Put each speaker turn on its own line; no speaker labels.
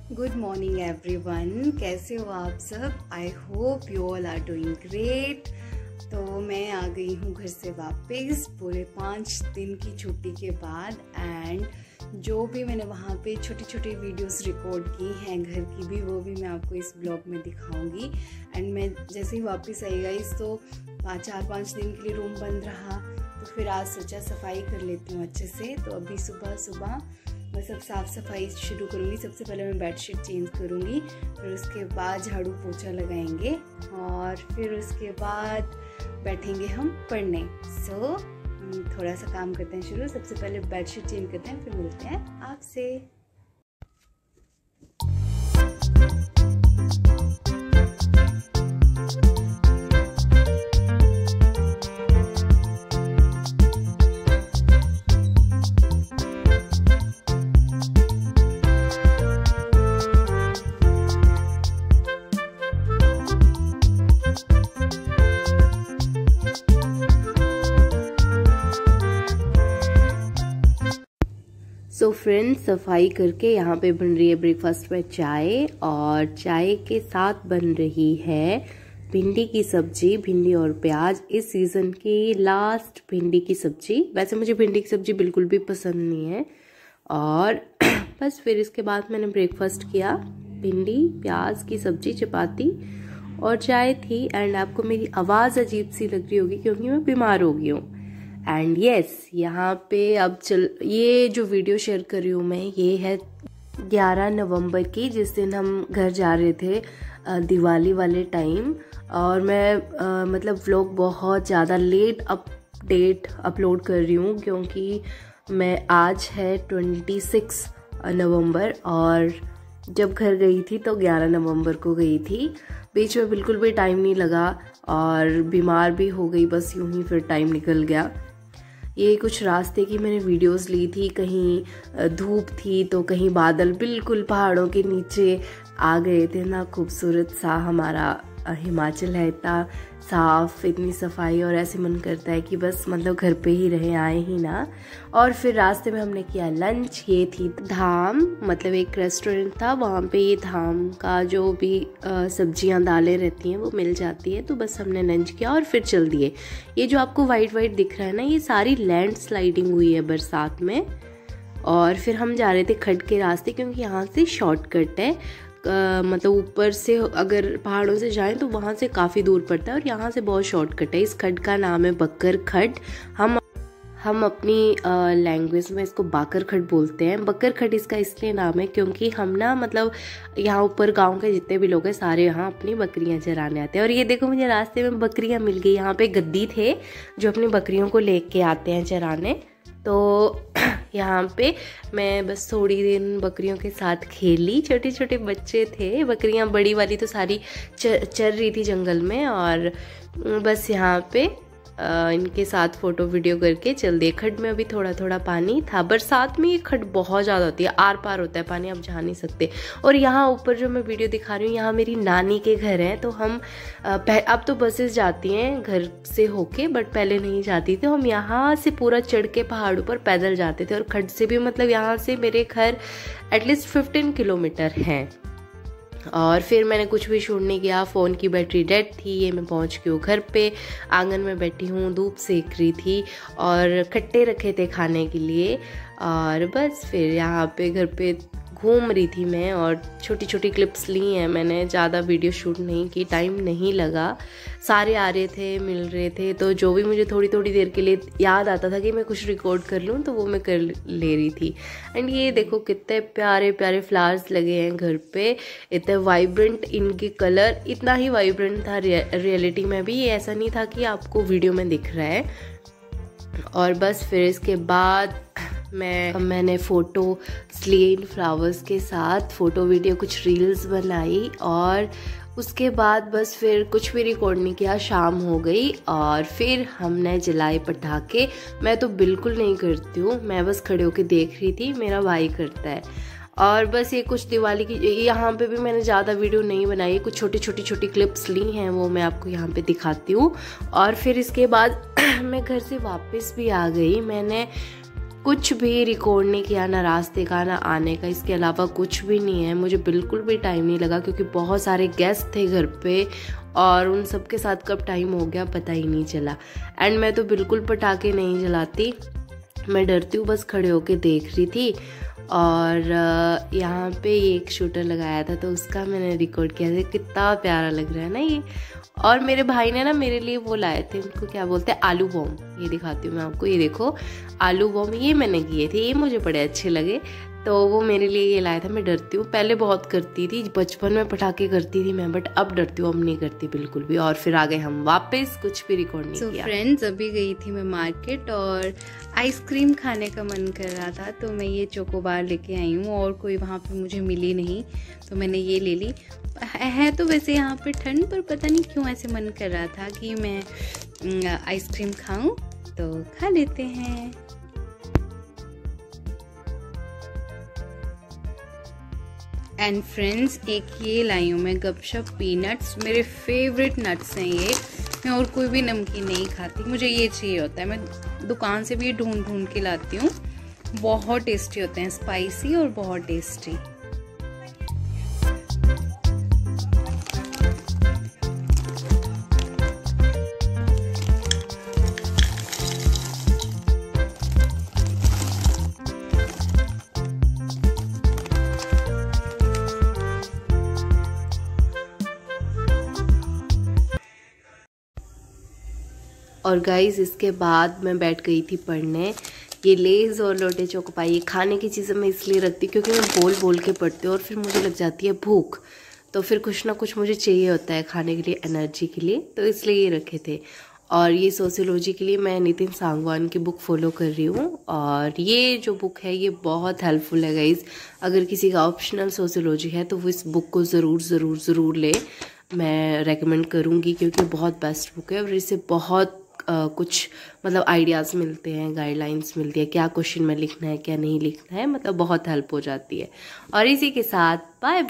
Good morning everyone, कैसे हो आप सब। I hope you all are doing great. तो मैं आ गई हूँ घर से वापस पूरे 5 दिन की छुट्टी के बाद। एंड जो भी मैंने वहाँ पे छोटी छोटी वीडियोस रिकॉर्ड की हैं घर की भी, वो भी मैं आपको इस ब्लॉग में दिखाऊंगी। एंड मैं जैसे ही वापस आई गाइस तो 4-5 दिन के लिए रूम बंद रहा, तो फिर आज सोचा सफाई कर लेती हूँ अच्छे से। तो अभी सुबह सुबह मैं सब साफ़ सफाई शुरू करूँगी। सबसे पहले मैं बेडशीट चेंज करूँगी, फिर उसके बाद झाड़ू पोछा लगाएंगे और फिर उसके बाद बैठेंगे हम पढ़ने। सो थोड़ा सा काम करते हैं शुरू। सबसे पहले बेडशीट चेंज करते हैं, फिर मिलते हैं आपसे। सो फ्रेंड्स, सफाई करके यहाँ पे बन रही है ब्रेकफास्ट में चाय, और चाय के साथ बन रही है भिंडी की सब्जी, भिंडी और प्याज। इस सीज़न की लास्ट भिंडी की सब्जी। वैसे मुझे भिंडी की सब्जी बिल्कुल भी पसंद नहीं है। और बस फिर इसके बाद मैंने ब्रेकफास्ट किया, भिंडी प्याज की सब्जी, चपाती और चाय थी। एंड आपको मेरी आवाज़ अजीब सी लग रही होगी क्योंकि मैं बीमार हो गई हूँ। एंड यस, यहाँ पे अब ये जो वीडियो शेयर कर रही हूँ मैं, ये है 11 नवंबर की, जिस दिन हम घर जा रहे थे दिवाली वाले टाइम। और मैं मतलब व्लॉग बहुत ज़्यादा लेट अपडेट अपलोड कर रही हूँ क्योंकि मैं आज है 26 नवंबर और जब घर गई थी तो 11 नवंबर को गई थी। बीच में बिल्कुल भी टाइम नहीं लगा और बीमार भी हो गई, बस यूं ही फिर टाइम निकल गया। ये कुछ रास्ते की मैंने वीडियोस ली थी, कहीं धूप थी तो कहीं बादल बिल्कुल पहाड़ों के नीचे आ गए थे ना। खूबसूरत सा हमारा हिमाचल है, इतना साफ, इतनी सफाई, और ऐसे मन करता है कि बस मतलब घर पे ही रहे, आए ही ना। और फिर रास्ते में हमने किया लंच। ये थी धाम, मतलब एक रेस्टोरेंट था, वहाँ पे ये धाम का जो भी सब्जियां दालें रहती हैं वो मिल जाती है। तो बस हमने लंच किया और फिर चल दिए। ये जो आपको वाइट वाइट दिख रहा है ना, ये सारी लैंड स्लाइडिंग हुई है बरसात में। और फिर हम जा रहे थे खड्ड के रास्ते क्योंकि यहाँ से शॉर्टकट है। मतलब ऊपर से अगर पहाड़ों से जाएं तो वहाँ से काफ़ी दूर पड़ता है और यहाँ से बहुत शॉर्टकट है। इस खड्ड का नाम है बक्कर खड्ड। हम अपनी लैंग्वेज में इसको बाकर खड्ड बोलते हैं। बक्कर खड्ड इसका इसलिए नाम है क्योंकि हम ना मतलब यहाँ ऊपर गांव के जितने भी लोग हैं सारे यहाँ अपनी बकरियाँ चराने आते हैं। और ये देखो, मुझे रास्ते में बकरियाँ मिल गई। यहाँ पे गद्दी थे जो अपनी बकरियों को लेके आते हैं चराने। तो यहाँ पे मैं बस थोड़ी दिन बकरियों के साथ खेली। छोटे छोटे बच्चे थे, बकरियाँ बड़ी वाली तो सारी चर रही थी जंगल में, और बस यहाँ पे इनके साथ फोटो वीडियो करके चल दिए। खड्ड में अभी थोड़ा थोड़ा पानी था। बरसात में ये खड्ड बहुत ज़्यादा होती है, आर पार होता है पानी, आप जा नहीं सकते। और यहाँ ऊपर जो मैं वीडियो दिखा रही हूँ, यहाँ मेरी नानी के घर हैं। तो हम अब तो बसेस जाती हैं घर से होके, बट पहले नहीं जाती थी। हम यहाँ से पूरा चढ़ के पहाड़ों पर पैदल जाते थे। और खड्ड से भी मतलब यहाँ से मेरे घर एटलीस्ट 15 किलोमीटर हैं। और फिर मैंने कुछ भी शूट नहीं किया, फ़ोन की बैटरी डेड थी। ये मैं पहुंच गई हूँ घर पे, आंगन में बैठी हूँ, धूप सेक रही थी और खट्टे रखे थे खाने के लिए। और बस फिर यहाँ पे घर पे घूम रही थी मैं, और छोटी छोटी क्लिप्स ली हैं मैंने। ज़्यादा वीडियो शूट नहीं की, टाइम नहीं लगा। सारे आ रहे थे, मिल रहे थे, तो जो भी मुझे थोड़ी थोड़ी देर के लिए याद आता था कि मैं कुछ रिकॉर्ड कर लूँ तो वो मैं कर ले रही थी। एंड ये देखो कितने प्यारे प्यारे फ्लावर्स लगे हैं घर पे, इतने वाइब्रेंट इनके कलर। इतना ही वाइब्रेंट था रियलिटी में भी, ये ऐसा नहीं था कि आपको वीडियो में दिख रहा है। और बस फिर इसके बाद मैंने फ़ोटोज़ लिए इन फ्लावर्स के साथ, फ़ोटो वीडियो कुछ रील्स बनाई। और उसके बाद बस फिर कुछ भी रिकॉर्ड नहीं किया, शाम हो गई। और फिर हमने जलाए पटाखे। मैं तो बिल्कुल नहीं करती हूँ, मैं बस खड़े होकर देख रही थी, मेरा भाई करता है। और बस ये कुछ दिवाली की, यहाँ पे भी मैंने ज़्यादा वीडियो नहीं बनाई, कुछ छोटी क्लिप्स ली हैं, वो मैं आपको यहाँ पे दिखाती हूँ। और फिर इसके बाद मैं घर से वापस भी आ गई। मैंने कुछ भी रिकॉर्ड नहीं किया, ना रास्ते का ना आने का, इसके अलावा कुछ भी नहीं है। मुझे बिल्कुल भी टाइम नहीं लगा क्योंकि बहुत सारे गेस्ट थे घर पे और उन सब के साथ कब टाइम हो गया पता ही नहीं चला। एंड मैं तो बिल्कुल पटाखे नहीं जलाती, मैं डरती हूँ, बस खड़े होके देख रही थी। और यहाँ पे एक शूटर लगाया था तो उसका मैंने रिकॉर्ड किया था। कितना प्यारा लग रहा है ना ये। और मेरे भाई ने ना मेरे लिए वो लाए थे, उनको क्या बोलते हैं, आलू बॉम्ब। ये दिखाती हूँ मैं आपको, ये देखो आलू बॉम्ब, ये मैंने किए थे, ये मुझे बड़े अच्छे लगे तो वो मेरे लिए ये लाया था। मैं डरती हूँ, पहले बहुत करती थी, बचपन में पटाखे करती थी मैं, बट अब डरती हूँ, अब नहीं करती बिल्कुल भी। और फिर आ गए हम वापस, कुछ भी रिकॉर्ड नहीं किया।
फ्रेंड्स, अभी गई थी मैं मार्केट और आइसक्रीम खाने का मन कर रहा था तो मैं ये चोकोबार लेके आई हूँ और कोई वहाँ पे मुझे मिली नहीं तो मैंने ये ले ली। है तो वैसे यहाँ पे ठंड, पर पता नहीं क्यों ऐसे मन कर रहा था कि मैं आइसक्रीम खाऊं, तो खा लेते हैं। एंड फ्रेंड्स, एक ये लाई हूँ मैं गपशप पीनट्स, मेरे फेवरेट नट्स हैं ये। मैं और कोई भी नमकीन नहीं खाती, मुझे ये चाहिए होता है। मैं दुकान से भी ये ढूंढ ढूंढ के लाती हूँ, बहुत टेस्टी होते हैं, स्पाइसी और बहुत टेस्टी।
और गाइस इसके बाद मैं बैठ गई थी पढ़ने। ये लेज़ और लोटे चोकोपाई, ये खाने की चीज़ें मैं इसलिए रखती क्योंकि मैं बोल बोल के पढ़ती हूँ और फिर मुझे लग जाती है भूख, तो फिर कुछ ना कुछ मुझे चाहिए होता है खाने के लिए, एनर्जी के लिए, तो इसलिए ये रखे थे। और ये सोशियोलॉजी के लिए मैं नितिन सांगवान की बुक फॉलो कर रही हूँ और ये जो बुक है ये बहुत हेल्पफुल है गाइस। अगर किसी का ऑप्शनल सोशियोलॉजी है तो वो इस बुक को ज़रूर ले, मैं रेकमेंड करूँगी क्योंकि बहुत बेस्ट बुक है और इससे बहुत कुछ मतलब आइडियाज़ मिलते हैं, गाइडलाइंस मिलती है, क्या क्वेश्चन में लिखना है क्या नहीं लिखना है, मतलब बहुत हेल्प हो जाती है। और इसी के साथ बाय बाय।